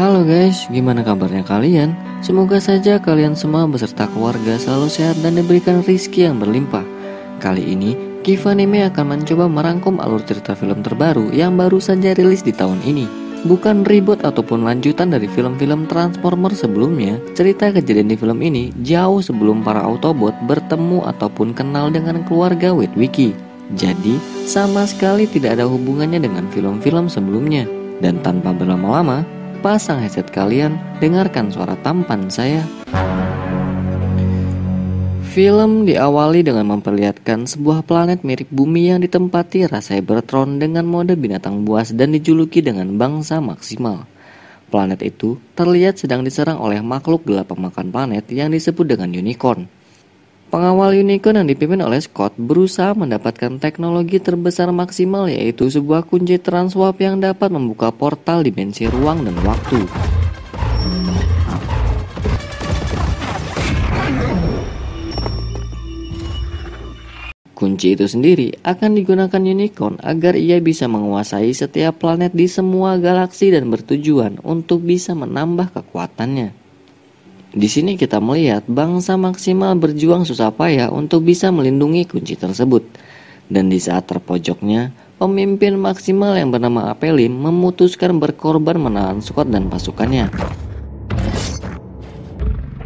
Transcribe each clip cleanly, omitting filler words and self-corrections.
Halo guys, gimana kabarnya kalian? Semoga saja kalian semua beserta keluarga selalu sehat dan diberikan rizki yang berlimpah. Kali ini, Kivanime akan mencoba merangkum alur cerita film terbaru yang baru saja rilis di tahun ini. Bukan reboot ataupun lanjutan dari film-film Transformer sebelumnya. Cerita kejadian di film ini jauh sebelum para Autobot bertemu ataupun kenal dengan keluarga Witwicky. Jadi, sama sekali tidak ada hubungannya dengan film-film sebelumnya. Dan tanpa berlama-lama, pasang headset kalian, dengarkan suara tampan saya. Film diawali dengan memperlihatkan sebuah planet mirip bumi yang ditempati rasa Cybertron dengan mode binatang buas dan dijuluki dengan bangsa maksimal. Planet itu terlihat sedang diserang oleh makhluk gelap pemakan planet yang disebut dengan unicorn. Pengawal unicorn yang dipimpin oleh Scott berusaha mendapatkan teknologi terbesar maksimal, yaitu sebuah kunci transwarp yang dapat membuka portal dimensi ruang dan waktu. Kunci itu sendiri akan digunakan unicorn agar ia bisa menguasai setiap planet di semua galaksi dan bertujuan untuk bisa menambah kekuatannya. Di sini kita melihat bangsa maksimal berjuang susah payah untuk bisa melindungi kunci tersebut. Dan di saat terpojoknya, pemimpin maksimal yang bernama Apelim memutuskan berkorban menahan Scott dan pasukannya.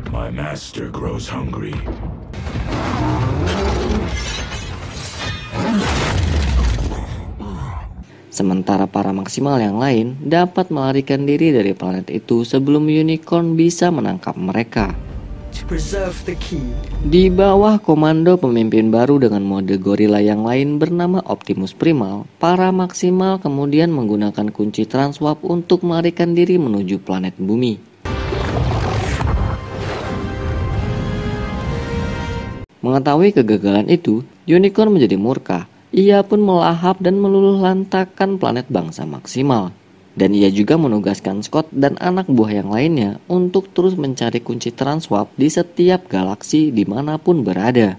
My master grows hungry. Sementara para maksimal yang lain dapat melarikan diri dari planet itu sebelum unicorn bisa menangkap mereka. Di bawah komando pemimpin baru dengan mode gorila yang lain bernama Optimus Primal, para maksimal kemudian menggunakan kunci transwarp untuk melarikan diri menuju planet bumi. Mengetahui kegagalan itu, unicorn menjadi murka. Ia pun melahap dan meluluh lantakkan planet bangsa maksimal. Dan ia juga menugaskan Scott dan anak buah yang lainnya untuk terus mencari kunci transwarp di setiap galaksi dimanapun berada.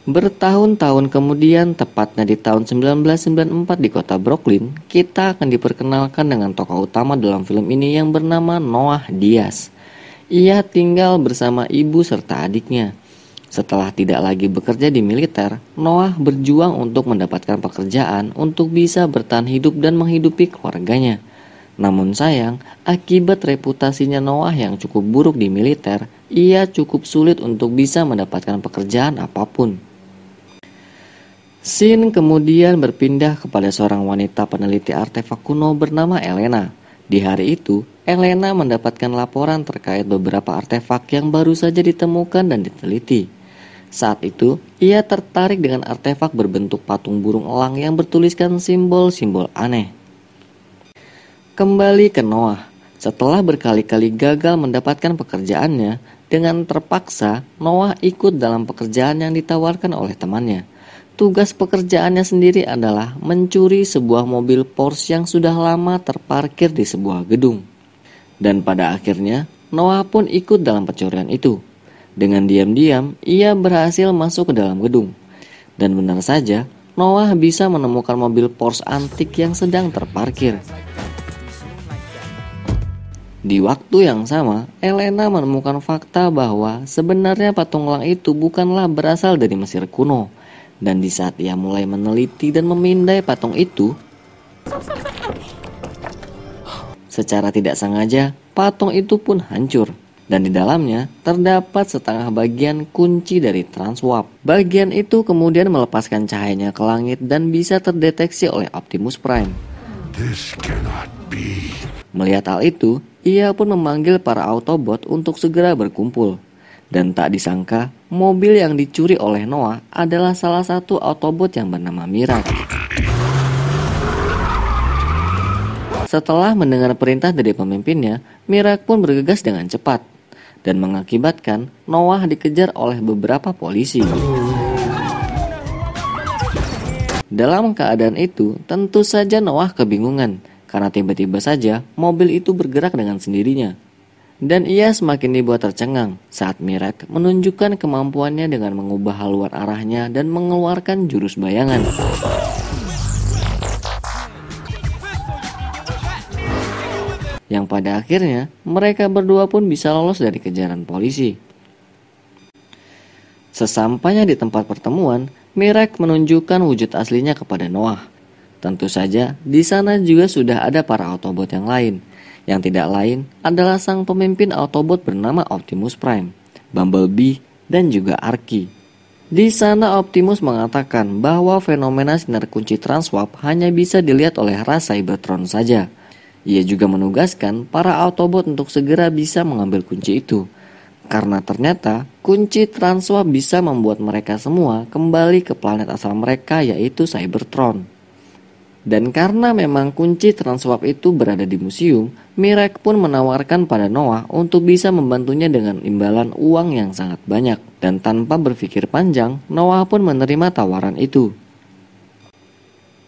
Bertahun-tahun kemudian, tepatnya di tahun 1994 di kota Brooklyn, kita akan diperkenalkan dengan tokoh utama dalam film ini yang bernama Noah Diaz. Ia tinggal bersama ibu serta adiknya. Setelah tidak lagi bekerja di militer, Noah berjuang untuk mendapatkan pekerjaan untuk bisa bertahan hidup dan menghidupi keluarganya. Namun sayang, akibat reputasinya Noah yang cukup buruk di militer, ia cukup sulit untuk bisa mendapatkan pekerjaan apapun. Scene kemudian berpindah kepada seorang wanita peneliti artefak kuno bernama Elena. Di hari itu, Elena mendapatkan laporan terkait beberapa artefak yang baru saja ditemukan dan diteliti. Saat itu, ia tertarik dengan artefak berbentuk patung burung elang yang bertuliskan simbol-simbol aneh. Kembali ke Noah. Setelah berkali-kali gagal mendapatkan pekerjaannya, dengan terpaksa Noah ikut dalam pekerjaan yang ditawarkan oleh temannya. Tugas pekerjaannya sendiri adalah mencuri sebuah mobil Porsche yang sudah lama terparkir di sebuah gedung. Dan pada akhirnya, Noah pun ikut dalam pencurian itu. Dengan diam-diam, ia berhasil masuk ke dalam gedung. Dan benar saja, Noah bisa menemukan mobil Porsche antik yang sedang terparkir. Di waktu yang sama, Elena menemukan fakta bahwa sebenarnya patung elang itu bukanlah berasal dari Mesir kuno. Dan di saat ia mulai meneliti dan memindai patung itu, secara tidak sengaja, patung itu pun hancur. Dan di dalamnya terdapat setengah bagian kunci dari transwarp. Bagian itu kemudian melepaskan cahayanya ke langit dan bisa terdeteksi oleh Optimus Prime. This cannot be. Melihat hal itu, ia pun memanggil para Autobot untuk segera berkumpul. Dan tak disangka, mobil yang dicuri oleh Noah adalah salah satu Autobot yang bernama Mirak. Setelah mendengar perintah dari pemimpinnya, Mirak pun bergegas dengan cepat dan mengakibatkan Noah dikejar oleh beberapa polisi. Dalam keadaan itu, tentu saja Noah kebingungan karena tiba-tiba saja mobil itu bergerak dengan sendirinya. Dan ia semakin dibuat tercengang saat Mirak menunjukkan kemampuannya dengan mengubah haluan arahnya dan mengeluarkan jurus bayangan. yang pada akhirnya mereka berdua pun bisa lolos dari kejaran polisi. Sesampainya di tempat pertemuan, Mirek menunjukkan wujud aslinya kepada Noah. Tentu saja di sana juga sudah ada para Autobot yang lain, yang tidak lain adalah sang pemimpin Autobot bernama Optimus Prime, Bumblebee, dan juga Arky. Di sana Optimus mengatakan bahwa fenomena sinar kunci transwarp hanya bisa dilihat oleh ras Cybertron saja. Ia juga menugaskan para Autobot untuk segera bisa mengambil kunci itu, karena ternyata kunci transwarp bisa membuat mereka semua kembali ke planet asal mereka, yaitu Cybertron. Dan karena memang kunci transwarp itu berada di museum, Mirek pun menawarkan pada Noah untuk bisa membantunya dengan imbalan uang yang sangat banyak. Dan tanpa berpikir panjang, Noah pun menerima tawaran itu.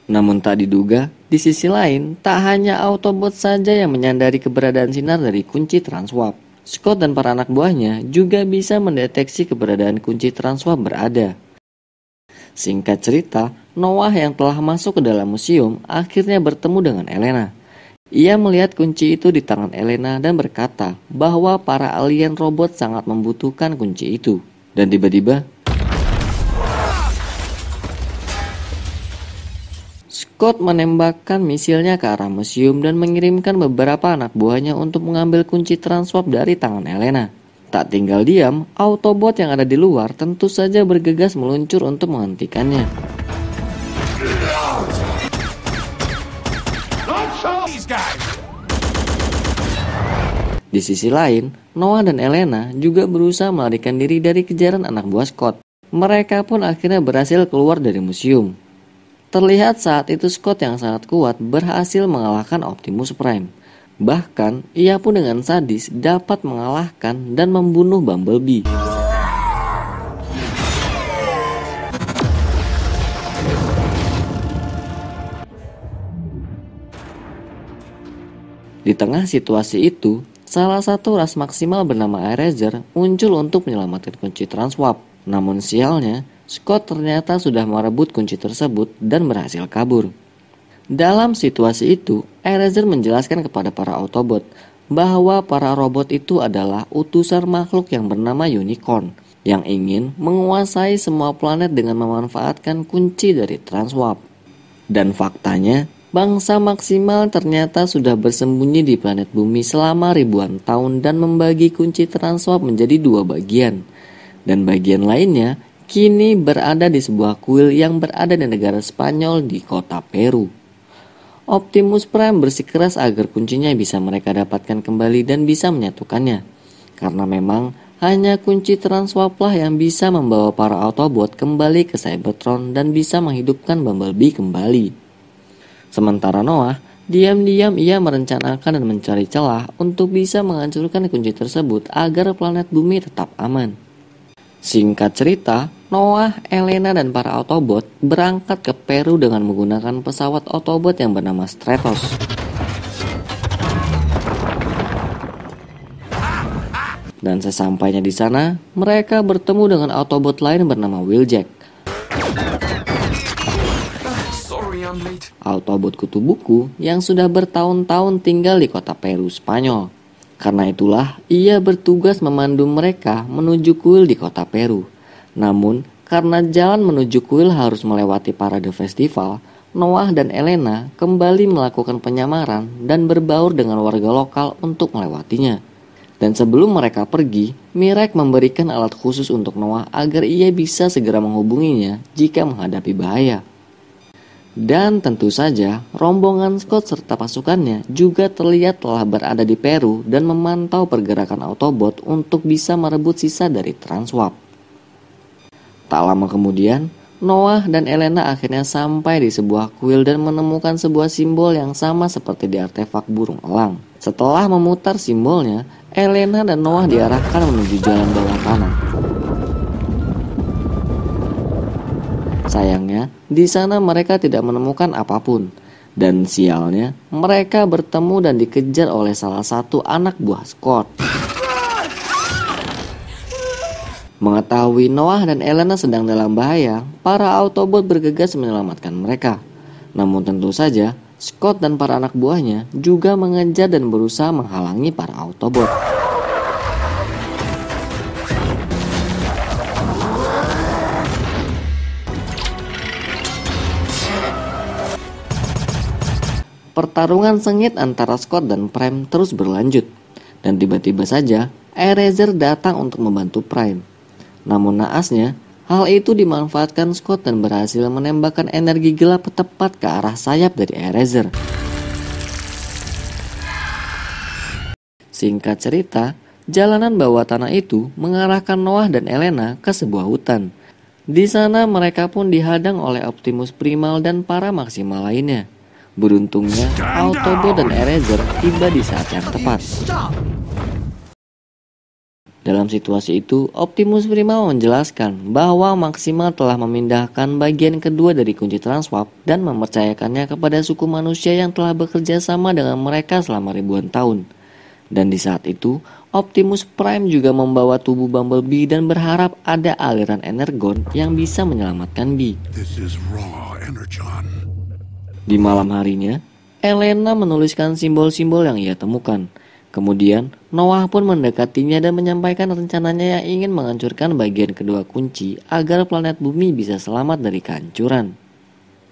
Namun tak diduga, di sisi lain, tak hanya Autobot saja yang menyadari keberadaan sinar dari kunci transwarp. Scott dan para anak buahnya juga bisa mendeteksi keberadaan kunci transwarp berada. Singkat cerita, Noah yang telah masuk ke dalam museum akhirnya bertemu dengan Elena. Ia melihat kunci itu di tangan Elena dan berkata bahwa para alien robot sangat membutuhkan kunci itu. Dan tiba-tiba, Scott menembakkan misilnya ke arah museum dan mengirimkan beberapa anak buahnya untuk mengambil kunci transwarp dari tangan Elena. Tak tinggal diam, Autobot yang ada di luar tentu saja bergegas meluncur untuk menghentikannya. Di sisi lain, Noah dan Elena juga berusaha melarikan diri dari kejaran anak buah Scott. Mereka pun akhirnya berhasil keluar dari museum. Terlihat saat itu Scott yang sangat kuat berhasil mengalahkan Optimus Prime. Bahkan, ia pun dengan sadis dapat mengalahkan dan membunuh Bumblebee. Di tengah situasi itu, salah satu ras maksimal bernama Eraser muncul untuk menyelamatkan kunci transwarp. Namun sialnya, Scott ternyata sudah merebut kunci tersebut dan berhasil kabur. Dalam situasi itu, Eraser menjelaskan kepada para Autobot bahwa para robot itu adalah utusan makhluk yang bernama Unicorn yang ingin menguasai semua planet dengan memanfaatkan kunci dari transwarp. Dan faktanya, bangsa maksimal ternyata sudah bersembunyi di planet bumi selama ribuan tahun dan membagi kunci transwarp menjadi dua bagian. Dan bagian lainnya kini berada di sebuah kuil yang berada di negara Spanyol di kota Peru. Optimus Prime bersikeras agar kuncinya bisa mereka dapatkan kembali dan bisa menyatukannya. Karena memang hanya kunci transwarp lah yang bisa membawa para Autobot kembali ke Cybertron dan bisa menghidupkan Bumblebee kembali. Sementara Noah, diam-diam ia merencanakan dan mencari celah untuk bisa menghancurkan kunci tersebut agar planet bumi tetap aman. Singkat cerita, Noah, Elena, dan para Autobot berangkat ke Peru dengan menggunakan pesawat Autobot yang bernama Stratos. Dan sesampainya di sana, mereka bertemu dengan Autobot lain bernama Wheeljack. Autobot kutu buku yang sudah bertahun-tahun tinggal di kota Peru, Spanyol. Karena itulah, ia bertugas memandu mereka menuju kuil di kota Peru. Namun, karena jalan menuju kuil harus melewati parade festival, Noah dan Elena kembali melakukan penyamaran dan berbaur dengan warga lokal untuk melewatinya. Dan sebelum mereka pergi, Mirek memberikan alat khusus untuk Noah agar ia bisa segera menghubunginya jika menghadapi bahaya. Dan tentu saja, rombongan Scott serta pasukannya juga terlihat telah berada di Peru dan memantau pergerakan Autobot untuk bisa merebut sisa dari transwarp. Tak lama kemudian, Noah dan Elena akhirnya sampai di sebuah kuil dan menemukan sebuah simbol yang sama seperti di artefak burung elang. Setelah memutar simbolnya, Elena dan Noah diarahkan menuju jalan bawah tanah. Sayangnya, di sana mereka tidak menemukan apapun. Dan sialnya, mereka bertemu dan dikejar oleh salah satu anak buah Scott. Mengetahui Noah dan Elena sedang dalam bahaya, para Autobot bergegas menyelamatkan mereka. Namun tentu saja, Scott dan para anak buahnya juga mengejar dan berusaha menghalangi para Autobot. Pertarungan sengit antara Scott dan Prime terus berlanjut, dan tiba-tiba saja Eraser datang untuk membantu Prime. Namun naasnya, hal itu dimanfaatkan Scott dan berhasil menembakkan energi gelap tepat ke arah sayap dari Eraser. Singkat cerita, jalanan bawah tanah itu mengarahkan Noah dan Elena ke sebuah hutan. Di sana mereka pun dihadang oleh Optimus Primal dan para Maximal lainnya. Beruntungnya, Autobot dan Eraser tiba di saat yang tepat. Dalam situasi itu, Optimus Primal menjelaskan bahwa Maximal telah memindahkan bagian kedua dari kunci Transwarp dan mempercayakannya kepada suku manusia yang telah bekerja sama dengan mereka selama ribuan tahun. Dan di saat itu, Optimus Prime juga membawa tubuh Bumblebee dan berharap ada aliran energon yang bisa menyelamatkan Bee. This is raw energon. Di malam harinya, Elena menuliskan simbol-simbol yang ia temukan. Kemudian, Noah pun mendekatinya dan menyampaikan rencananya yang ingin menghancurkan bagian kedua kunci agar planet bumi bisa selamat dari kehancuran.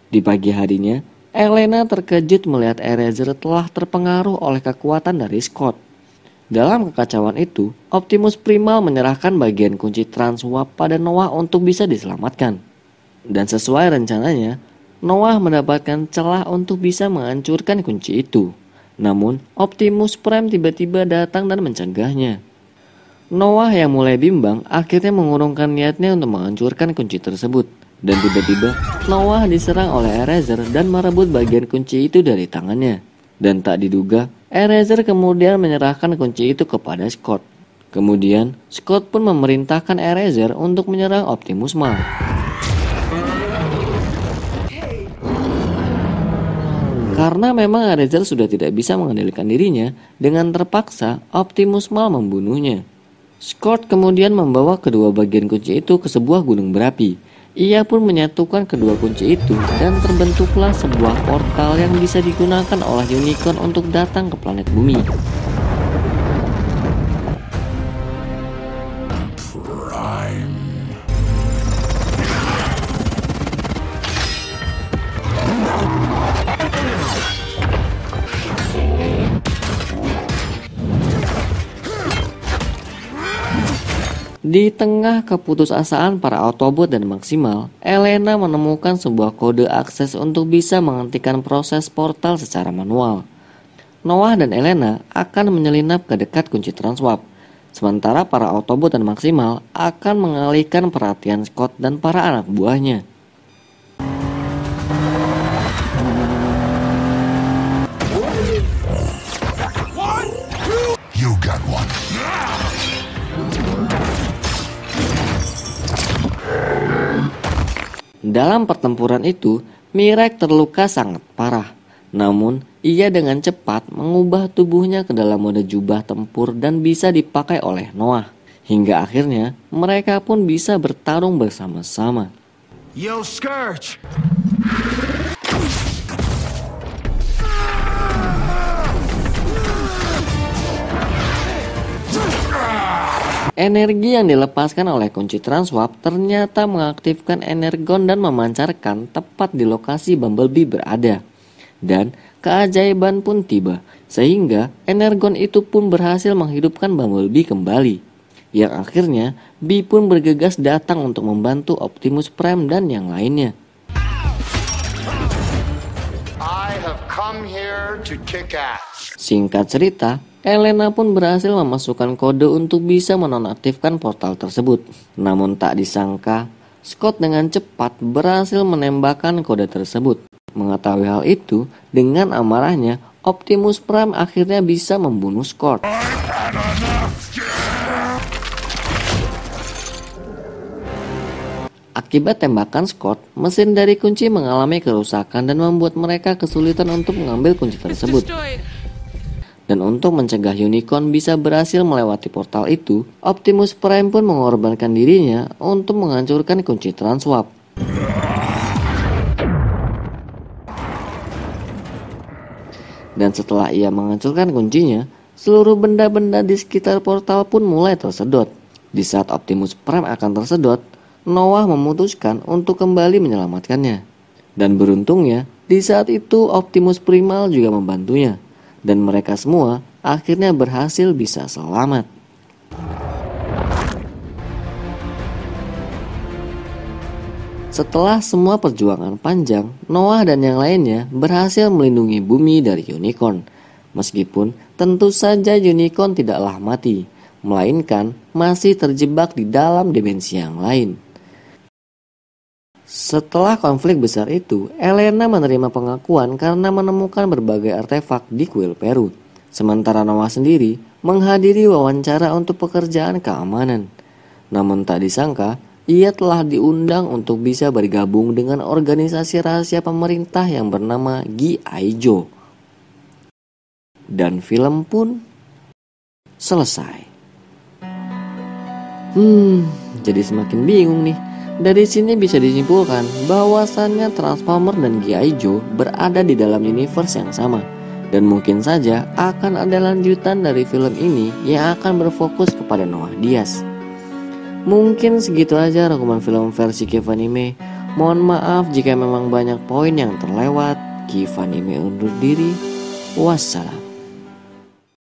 Di pagi harinya, Elena terkejut melihat Eraser telah terpengaruh oleh kekuatan dari Scott. Dalam kekacauan itu, Optimus Primal menyerahkan bagian kunci Transwarp pada Noah untuk bisa diselamatkan. Dan sesuai rencananya, Noah mendapatkan celah untuk bisa menghancurkan kunci itu. Namun, Optimus Prime tiba-tiba datang dan mencegahnya. Noah yang mulai bimbang akhirnya mengurungkan niatnya untuk menghancurkan kunci tersebut. Dan tiba-tiba, Noah diserang oleh Eraser dan merebut bagian kunci itu dari tangannya. Dan tak diduga, Eraser kemudian menyerahkan kunci itu kepada Scott. Kemudian, Scott pun memerintahkan Eraser untuk menyerang Optimus Prime. Karena memang Eraser sudah tidak bisa mengendalikan dirinya, dengan terpaksa Optimus Prime membunuhnya. Scott kemudian membawa kedua bagian kunci itu ke sebuah gunung berapi. Ia pun menyatukan kedua kunci itu dan terbentuklah sebuah portal yang bisa digunakan oleh Unicorn untuk datang ke planet bumi. Di tengah keputusasaan para Autobot dan Maximal, Elena menemukan sebuah kode akses untuk bisa menghentikan proses portal secara manual. Noah dan Elena akan menyelinap ke dekat kunci Transwarp, sementara para Autobot dan Maximal akan mengalihkan perhatian Scott dan para anak buahnya. You got one. Dalam pertempuran itu, Mirek terluka sangat parah. Namun, ia dengan cepat mengubah tubuhnya ke dalam mode jubah tempur dan bisa dipakai oleh Noah. Hingga akhirnya, mereka pun bisa bertarung bersama-sama. Yo, Scourge! Energi yang dilepaskan oleh kunci Transwarp ternyata mengaktifkan energon dan memancarkan tepat di lokasi Bumblebee berada. Dan keajaiban pun tiba, sehingga energon itu pun berhasil menghidupkan Bumblebee kembali. Yang akhirnya, Bee pun bergegas datang untuk membantu Optimus Prime dan yang lainnya. I have come here to kick ass. Singkat cerita, Elena pun berhasil memasukkan kode untuk bisa menonaktifkan portal tersebut. Namun tak disangka, Scott dengan cepat berhasil menembakkan kode tersebut. Mengetahui hal itu, dengan amarahnya, Optimus Prime akhirnya bisa membunuh Scott. Akibat tembakan Scott, mesin dari kunci mengalami kerusakan dan membuat mereka kesulitan untuk mengambil kunci tersebut. Dan untuk mencegah Unicorn bisa berhasil melewati portal itu, Optimus Prime pun mengorbankan dirinya untuk menghancurkan kunci Transwarp. Dan setelah ia menghancurkan kuncinya, seluruh benda-benda di sekitar portal pun mulai tersedot. Di saat Optimus Prime akan tersedot, Noah memutuskan untuk kembali menyelamatkannya. Dan beruntungnya, di saat itu Optimus Primal juga membantunya. Dan mereka semua akhirnya berhasil bisa selamat. Setelah semua perjuangan panjang, Noah dan yang lainnya berhasil melindungi bumi dari unicorn. Meskipun tentu saja unicorn tidaklah mati, melainkan masih terjebak di dalam dimensi yang lain. Setelah konflik besar itu, Elena menerima pengakuan karena menemukan berbagai artefak di kuil Peru. Sementara Noah sendiri menghadiri wawancara untuk pekerjaan keamanan. Namun tak disangka, ia telah diundang untuk bisa bergabung dengan organisasi rahasia pemerintah yang bernama G.I. Joe. Dan film pun selesai. Jadi semakin bingung nih. Dari sini bisa disimpulkan bahwasannya Transformer dan G.I. Joe berada di dalam universe yang sama. Dan mungkin saja akan ada lanjutan dari film ini yang akan berfokus kepada Noah Diaz. Mungkin segitu aja rangkuman film versi Kivanime. Mohon maaf jika memang banyak poin yang terlewat. Kivanime undur diri. Wassalam.